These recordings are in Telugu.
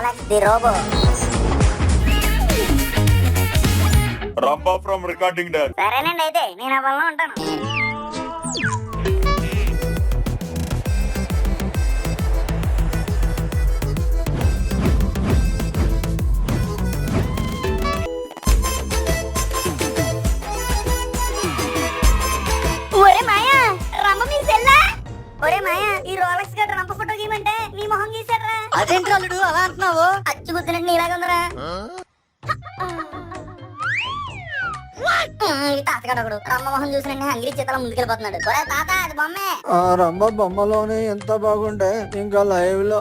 Rolex the Robo. Ramba from recording desk. సరేనండి అయితే నేను ఆ పనిలో ఉంటాను. ఒరే మాయా రంప మీకు తెల్లా? ఒరే మాయా ఈ రోలెక్స్ గట్ట రంప ఫోటో గీయమంటే నీ మొహం గీసాడ్రా. అదేంటి అల్లుడు అలా అంటున్నావు? అచ్చు గుద్దినట్టు నీలాగా ఉందరా. తాతగాడు ఒకడు రమ్మ మొహం చూసినట్టు హంగిరి చేతల ముందుకెళ్ళిపోతున్నాడు. ఒరే తాత అది బొమ్మే. ఆ రంభ బొమ్మలోనే ఎంత బాగుండే ఇంకా లైవ్ లో.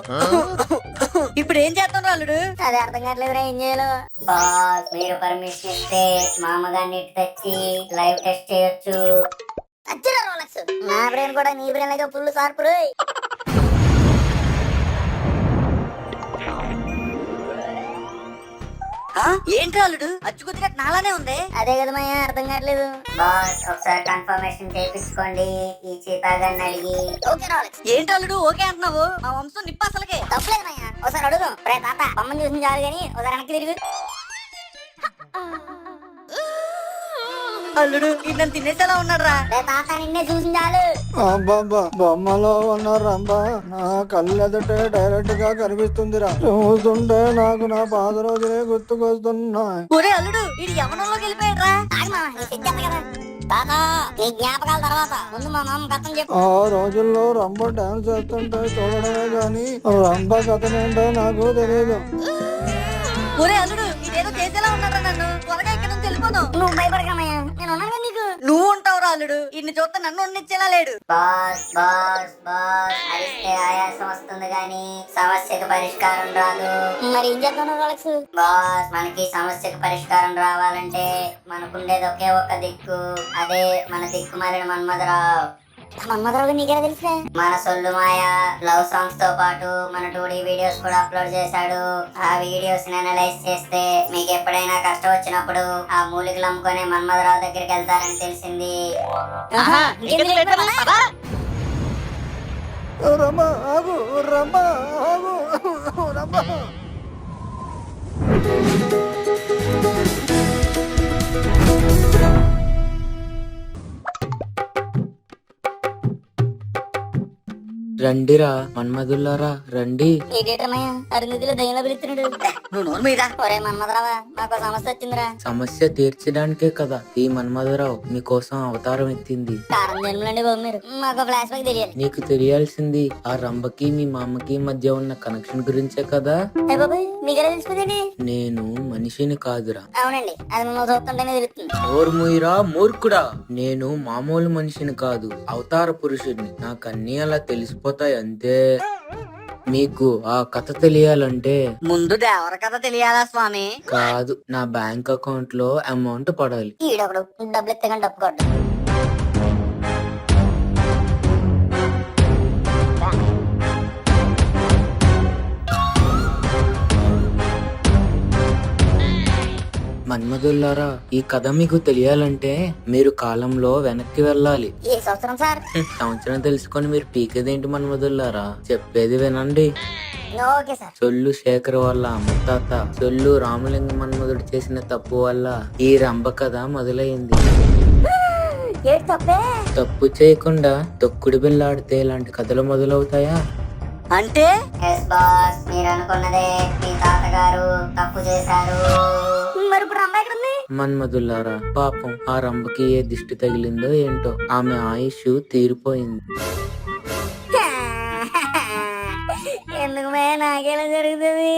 ఇప్పుడు ఏం చేస్తాను అల్లుడు? అదే అర్థం కావట్లేదురా ఏం చేయాలో. బాస్ మీరు పర్మిషన్ ఇస్తే మా అమ్మగారిని ఇటు తెచ్చి లైవ్ టెస్ట్ చేయొచ్చు. అచ్చిరా రోలెక్స్. నా బ్రెయిన్ కూడా నీ బ్రెయిన్ లాగా ఫుల్ షార్ప్ రోయ్. ఏంటి అల్లుడు అచ్చుకుతినట్టు నాలానే ఉంది. అదే కదా మాయా అర్థం కావట్లేదు. బాస్ ఒకసారి కన్ఫర్మేషన్ చేయించుకోండి ఈ చీతాగాన్ని అడిగి. Okay Rolex. ఏంటి అల్లుడు ఓకే అంటున్నావు? మా వంశం నిప్ప అసలుకే. తప్పలేదు మాయా ఒకసారి అడుగు. రే తాత బొమ్మని చూసిన చాలు గాని ఒకసారి వెనక్కి తిరుగు. అల్లుడు ఇది నన్ను తినేసేలా ఉన్నాడు. రే తాత నిన్నే చూసిన చాలు. అబ్బబ్బా బొమ్మలో ఉన్న రంభ నా కళ్ళు ఎదుటే డైరెక్ట్ గా కనిపిస్తుందిరా. చూస్తుంటే నాకు నా పాత రోజులే గుర్తుకొస్తున్నాయి. ఒరే అల్లుడు ఇది యవనంలోకి వెళ్ళిపోయాడ్రా. ఆగు మామ, నీ సిగ్గెత్త కదా. తాత నీ జ్ఞాపకాల తర్వాత ముందు మా మామ కథం చెప్పు. ఆ రోజుల్లో రంభ డాన్స్ చేస్తుంటే చూడడమే గాని రంభ కథనేంటో నాకు తెలియదు. ఒరే అల్లుడు ఇదేదో చేసేలా ఉన్నాడు నన్ను. త్వరగా ఇక్కడ నుంచి వెళ్ళిపోను. నువ్వు భయపడకమయ్యా నేను ఉన్నాను నీకు. నువ్వు ఉంటావురా అల్లుడు. ఇన్ని చూస్తే నన్ను వండించేలా లేడు. బాస్ బాస్ బాస్ అరిస్తే ఆయాసం వస్తుంది గాని సమస్యకు పరిష్కారం రాదు. మరి ఏం చేద్దాం రోలెక్స్? బాస్ మనకి సమస్యకు పరిష్కారం రావాలంటే మనకుండేది ఒకే ఒక్క దిక్కు. అదే మన దిక్కు మారిన మన్మధరావు. మన్మధరావు నీకెలా తెలుసా? మన సొల్లు మాయ లవ్ సాంగ్స్ తో పాటు మన 2D వీడియోస్ కూడా అప్లోడ్ చేశాడు. ఆ వీడియోస్ అనలైజ్ చేస్తే మీకు ఎప్పుడైనా కష్టం వచ్చినప్పుడు ఆ మూలికలు అమ్ముకునే మన్మధరావు దగ్గరికి వెళ్తారని తెలిసింది. రంభ ఆగు రంభ ఆగు రంభ. రండిరా మన్మధుల్లారా రండి. ఏటేటమయ్యా అరుంధతిలో దయ్యంలో పిలుస్తున్నాడు. నువ్వు నోరు మీద. ఒరే మన్మధరావా మాకు సమస్య వచ్చిందిరా. సమస్య తీర్చడానికే కదా ఈ మన్మధురావు మీకోసం అవతారం ఎత్తింది. కారం జన్మలండి బాబు మీరు. మాకు ఫ్లాష్ బ్యాక్ తెలియాలి. నీకు తెలియాల్సింది ఆ రంభకి మీ మామకి మధ్య ఉన్న కనెక్షన్ గురించే కదా. అయ్య బాబాయ్ మీకెలా తెలిసిపోయిందండి? నేను మనిషిని కాదురా. అవునండి అది మిమ్మల్ని చూస్తుంటేనే తెలుస్తుంది. నోర్ముయిరా మూర్ఖుడా, నేను మామూలు మనిషిని కాదు అవతార పురుషుడిని. నాకన్నీ అలా తెలిసిపోతాయి అంతే. మీకు ఆ కథ తెలియాలంటే ముందు దేవర కథ తెలియాలా స్వామి? కాదు, నా బ్యాంక్ అకౌంట్ లో అమౌంట్ పడాలి. ఈడొకడు డబ్బులు ఎత్తగానే డబ్బు కొట్టు. మన్మధుల్లారా ఈ కథ మీకు తెలియాలంటే మీరు కాలంలో వెనక్కి వెళ్ళాలి. ఏ సంవత్సరం సార్? సంవత్సరం తెలుసుకొని మీరు పీకేదేంటి మన్మధుల్లారా, చెప్పేది వినండి. Okay sir. సొల్లు శేఖర్ వల్ల అమ్మతాత సొల్లు రామలింగ మన్మధుడు చేసిన తప్పు వల్ల ఈ రంభ కథ మొదలైంది. ఏంటి తప్పే? తప్పు చేయకుండా తొక్కుడు బిళ్ళాడితే ఇలాంటి కథలు మొదలవుతాయా? అంటే మీరు అనుకున్నదే మీ తాతగారు తప్పు చేశారు. మరి ఇప్పుడు అమ్మాయి ఎక్కడ ఉంది? మన్మధుల్లారా పాపం ఆ రంభకి ఏ దిష్టి తగిలిందో ఏంటో ఆమె ఆయుష్ తీరిపోయింది. ఎందుకు మే నాకేలా జరుగుతుంది?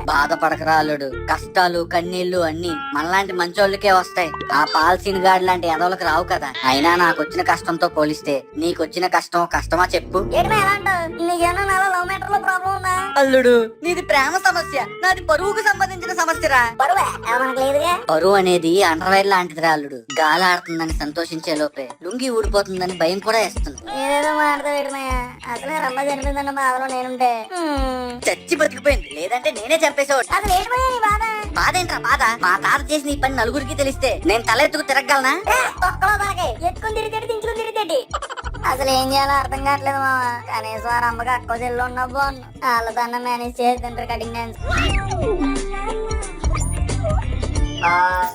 బాధపడకరా అల్లుడు. కష్టాలు కన్నీళ్లు అన్ని మనలాంటి మంచోళ్ళకే వస్తాయి. ఆ పాల్సీన్ గార్డ్ లాంటి ఎదవలకు రావు కదా. అయినా నాకు వచ్చిన కష్టంతో పోలిస్తే నీకొచ్చిన కష్టం కష్టమా చెప్పు? ఏంటి ఎలా అంటావు? నీకేమన్నా నాలో లవ్ మ్యాటర్ లో ప్రాబ్లం ఉందా? అల్లుడు నీది ప్రేమ సమస్య, నాది బరువుకు సంబంధించిన సమస్యరా. బరువే మనకు లేదుగా. బరువు అనేది అండర్వైర్ లాంటిదిరా అల్లుడు. గాలి ఆడుతుందని సంతోషించే లోపే లుంగి ఊడిపోతుందని భయం కూడా వేస్తుంది. ఏదేదో మాట్లాడతా పెట్టినాయా? అసలే రమ్మ చనిపోయిందన్న బాధలో నేనుంటే చచ్చి బతికిపోయింది, లేదంటే నేనే చంపేసేవాడు. అసలు ఏంటి నీ బాధ? బాధ ఏంట్రా బాధ? మా తాత చేసిన ఈ పని నలుగురికి తెలిస్తే నేను తల ఎత్తుకు తిరగలనా? ఎత్తుకుని తిరిగి దించుకుని తిరిగి అసలు ఏం చేయాలో అర్థం కావట్లేదు మామ. కనీసం ఆ రమ్మకి అక్క చెల్లు ఉన్న బాగున్నా వాళ్ళతో మేనేజ్ చేస్తుంటారు కటింగ్ డాన్స్.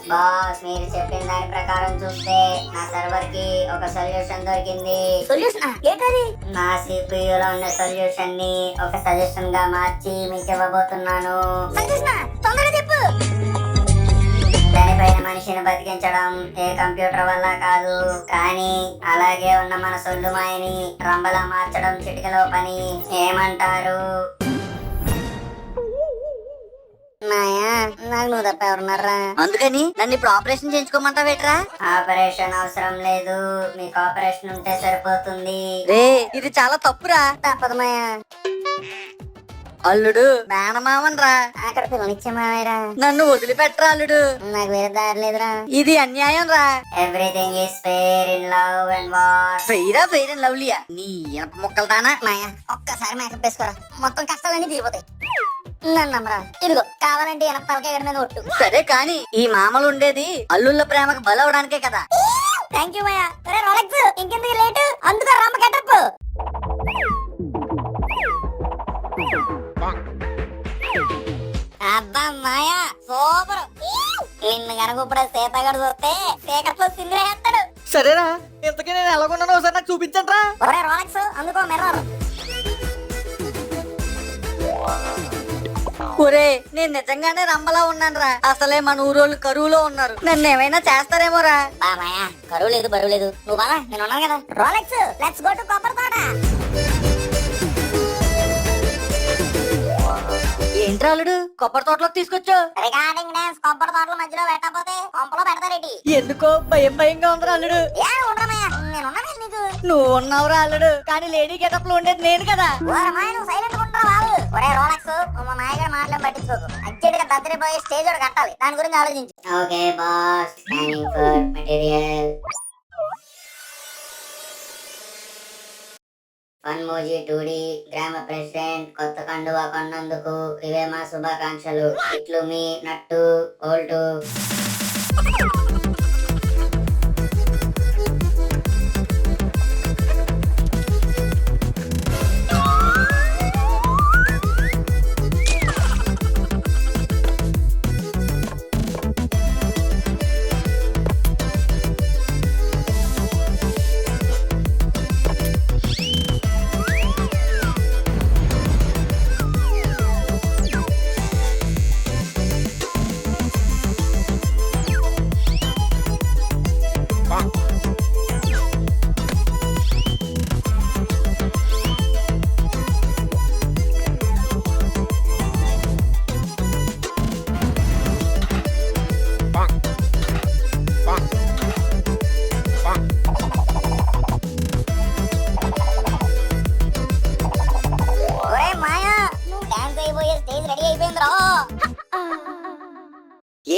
బాస్ మీరు చెప్పిన దాని ప్రకారం చూస్తే నా సర్వర్ కి ఒక సొల్యూషన్ దొరికింది. సొల్యూషన్ ఏంటది? నా CPU లో ఉన్న సొల్యూషన్ ని ఒక సజెషన్ గా మార్చి మీకు ఇవ్వబోతున్నాను. తొందరగా చెప్పు. దానిపైన మనిషిని బతికించడం ఏ కంప్యూటర్ వల్ల కాదు, కానీ అలాగే ఉన్న మన సొల్లు మాయని రంబలా మార్చడం చిటికలో పని. ఏమంటారు? మాయా నాకు నువ్వు తప్ప ఎవరున్నారా? అందుకని నన్ను ఇప్పుడు ఆపరేషన్ చేయించుకోమంటావేట్రా? ఆపరేషన్ అవసరం లేదు, మీకు ఆపరేషన్ ఉంటే సరిపోతుంది. రే ఇది చాలా తప్పురా. తప్పదు మాయా. అల్లుడు మేనమామన్ రా. అక్కడ పిల్లనిచ్చే మాయరా. నన్ను వదిలిపెట్టరా అల్లుడు. నాకు వేరే దారి లేదురా. ఇది అన్యాయం రా. Everything is fair in love and war. ఫెయిరా ఫెయిర్ అండ్ లవ్లీయా? నీ ఇనప ముక్కలు దానా. మాయా ఒక్కసారి మేకప్ వేసుకోరా, మొత్తం కష్టాలన్నీ తీరిపోతాయి. నన్ను నమ్మరా. ఇదిగో కావాలంటే తలకాయ మీద ఒట్టు. సరే కాని ఈ మామలు ఉండేది అల్లుళ్ళ ప్రేమకు బలవడానికే కదా. థ్యాంక్ యూ మాయా. సరే రోలెక్స్ ఇంకెందుకు లేటు, అందుకో రామ గెటప్. అబ్బా మాయా సూపర్. నిన్ను కనుక ఇప్పుడు సీతగాడు చూస్తే సీకట్లో సిందిరేస్తాడు. సరేరా ఇంతకీ నేను ఎలాగున్నానో ఒకసారి నాకు చూపించండి రా. ఒరే రోలెక్స్ అందుకో మిర్రర్. ఒరే నేను నిజంగానే రంబలా ఉన్నాను రా. అసలే మన ఊరోళ్ళు కరువులో ఉన్నారు, నన్ను ఏమైనా చేస్తారేమోరా. మాయా కరువు లేదు బరువు లేదు, నువ్వు బాగా నేను ఉన్నాను కదా. రోలెక్స్ లెట్స్ గో టు కొబ్బరి తోట. ఏంట్రా అల్లుడు కొబ్బరి తోటలోకి తీసుకొచ్చు? రికార్డింగ్ డాన్స్ కొబ్బరి తోటల మధ్యలో పెట్టకపోతే కొంపలో పెడతారేటి. ఎందుకో భయం భయంగా ఉందిరా అల్లుడు. ఏ ఉండమయ్యా నేను ఉన్నాను నీకు. నువ్వు ఉన్నావురా అల్లుడు, కానీ లేడీ గెటప్ లో ఉండేది నేను కదా. ఓరమాయ నువ్వు సైలెంట్ ఉంటావు బాబు. ఒరే రోలెక్స్ నువ్వు మా మాయగారు మాటలు పట్టించుకోకు. అచ్చడిగా దద్దరిపోయి స్టేజ్ కూడా కట్టాలి, దాని గురించి ఆలోచించు. Okay boss, planning for material. Funmoji 2D గ్రామ ప్రెసిడెంట్ కొత్త కండువా కొన్నందుకు ఇవే మా శుభాకాంక్షలు. ఇట్లు మీ నట్టు ఓల్టు.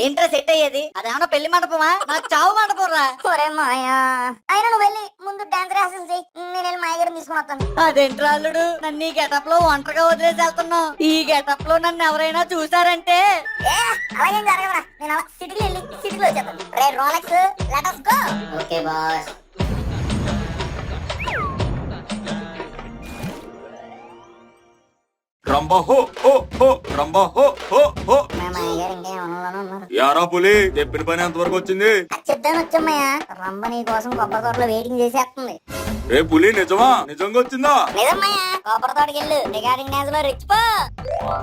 ఏంట్రా సెట్ అయ్యేది? అదేమన్నా పెళ్లి మండపమా? నాకు చావు మండపం రా. ఒరే మాయా అయినా నువ్వు వెళ్ళి ముందు డాన్స్ రిహార్సల్ చేయి, నేను వెళ్ళి మాయ గారిని తీసుకుని వస్తాను. అదేంట్రా అల్లుడు నన్ను ఈ గెటప్ లో ఒంటరిగా వదిలేసి వెళ్తున్నావు? ఈ గెటప్ లో నన్ను ఎవరైనా చూసారంటే అలాగేం జరగదురా, నేను అలా సిటీకి వెళ్ళి సిటీలో వచ్చేస్తాను. రే Rolex let us go. Okay boss. రంబా హో హో హో రంబా హో హో హో. మా మాయ గారు ఇంకా ఏమన్నా ఉన్నారు? యారా పులి చెప్పిన పని ఎంతవరకు వచ్చింది? చెప్తాను వచ్చామయ్యా. రంబ నీ కోసం కొబ్బరి తోటలో వెయిటింగ్ చేసేస్తుంది. రే పులి నిజమా? నిజంగా వచ్చిందా? నిజమ్మయ్యా, కొబ్బరి తోటకి వెళ్ళు, రికార్డింగ్ డాన్స్ లో రిచ్ పో.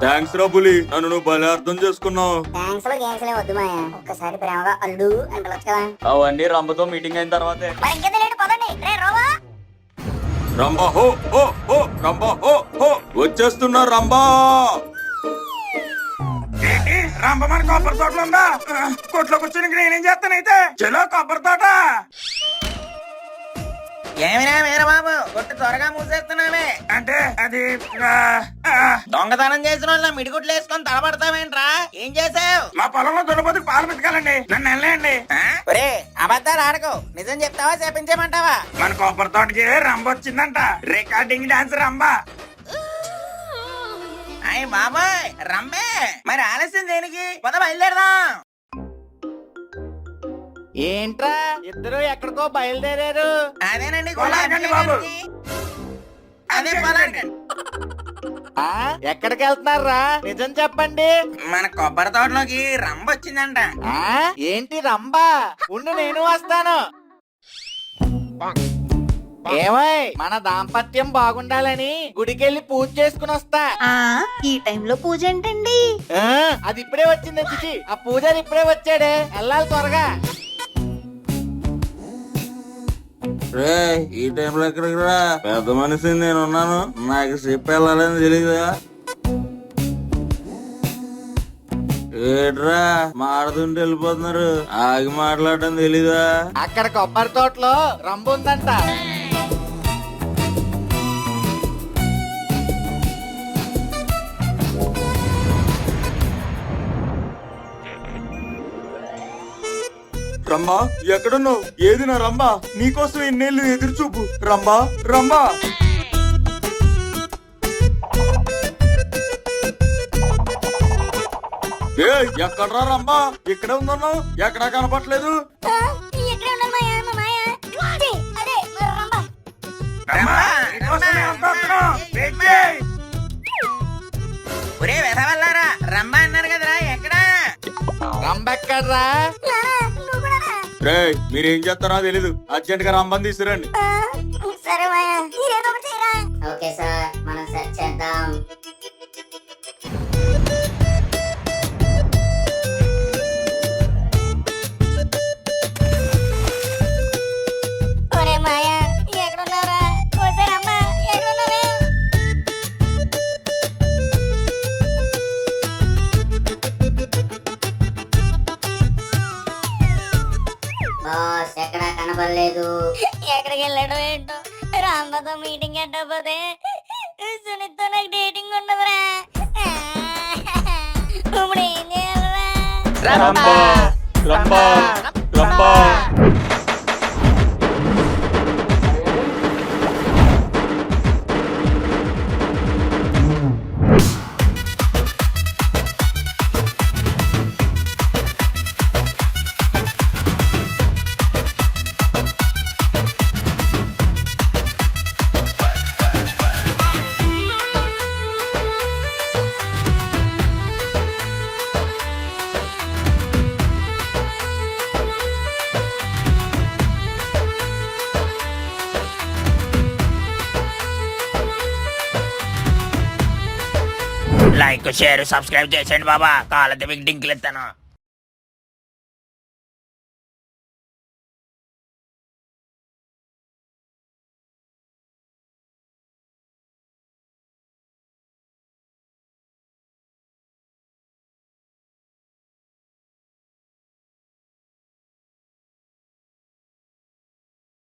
థ్యాంక్స్ రా పులి, నన్ను నువ్వు భలే అర్థం చేసుకున్నావు. థ్యాంక్స్ లో గ్యాంగ్స్ లే వద్దు మాయా, ఒక్కసారి ప్రేమగా అల్లుడు అని పిలవచ్చు కదా. అవన్నీ రంబతో మీటింగ్ అయిన తర్వాతే. మరి ఇంకెంత లేటు పదండి. రే రోవా రంబా హో హో హో రంబా హో హో వచ్చేస్తున్నా రంబా. రంబ మన కొబ్బరి తోటలో ఉందా? కొట్లో కూర్చొని నేనేం చేస్తానైతే చలో కొబ్బరి తోట. ఏమిరా వీరబాబు కొట్టు త్వరగా మూసేస్తున్నావే. అంటే అది దొంగతనం చేసిన వాళ్ళ మిడిగుట్లు వేసుకొని తలపడతావేంట్రా? ఏం చేసావు? మా పొలంలో దున్నపోతుకు పాలు పెట్టుకోవాలండి, నన్ను వెళ్ళండి. ఒరే అబద్ధాలు ఆడకు, నిజం చెప్తావా చెప్పించమంటావా? మన కొబ్బరి తోటకి రంబ వచ్చిందంట, రికార్డింగ్ డాన్స్ రంబ. అయ్య బాబాయ్ రమ్మే మరి ఆలస్యం దేనికి పద బయలుదేరదాం. ఏంట్రా ఇద్దరు ఎక్కడికో బయలుదేరారు? అదేనండి బాబు. అదే పదండి. ఎక్కడికి వెళ్తున్నారా? నిజం చెప్పండి. మన కొబ్బరి తోటలోకి రంబ వచ్చిందంట. ఏంటి రంబా? ఉండు నేను వస్తాను. ఏమై మన దాంపత్యం బాగుండాలని గుడికెళ్ళి పూజ చేసుకుని వస్తా. ఈ టైంలో పూజ ఏంటండి? అది ఇప్పుడే వచ్చింది చిచి. ఆ పూజారి ఇప్పుడే వచ్చాడే, వెళ్ళాలి త్వరగా. ఈ టైంలో ఎక్కడికి రా? పెద్ద మనిషి నేనున్నాను, నాకు చెప్పి వెళ్ళాలని తెలీదా? ఏట్రా మాడుతుంటే వెళ్ళిపోతున్నారు, ఆగి మాట్లాడటం తెలీదా? అక్కడ కొబ్బరి తోటలో రంబు ఉందంట. రంబా ఎక్కడున్నావు? ఏది నా రంబా? నీకోసం ఎన్నేళ్ళు ఎదురు చూపు. రంబా రంబా ఎక్కడ్రా రంబా? ఇక్కడే ఉందన్నావు, ఎక్కడా కనపట్లేదు. రంబా అన్నారు కదరా, ఎక్కడా? రంబెక్కడ్రా? మీరేం చేస్తారో తెలీదు, అర్జెంట్ గా రంబం తీసుకురండి. సరే మాయా, ఓకే సార్, మనం సెర్చ్ చేద్దాం. ఒరే మాయా, ఎక్కడున్నారా? వచ్చారమ్మా, ఎక్కడున్నారా? బాస్ ఎక్కడా కనపడలేదు. ఎక్కడికి వెళ్ళాడు ఏంటో. రాంబాతో మీటింగ్ ఎట్టకపోతే సునీత్తో నాకు డేటింగ్ ఉండదురా. ఇప్పుడు ఏం చేయాలరా? లైక్ షేర్ సబ్స్క్రైబ్ చేసేయండి బాబా, కాళ్ళతో మీకు డింకులు ఇస్తాను.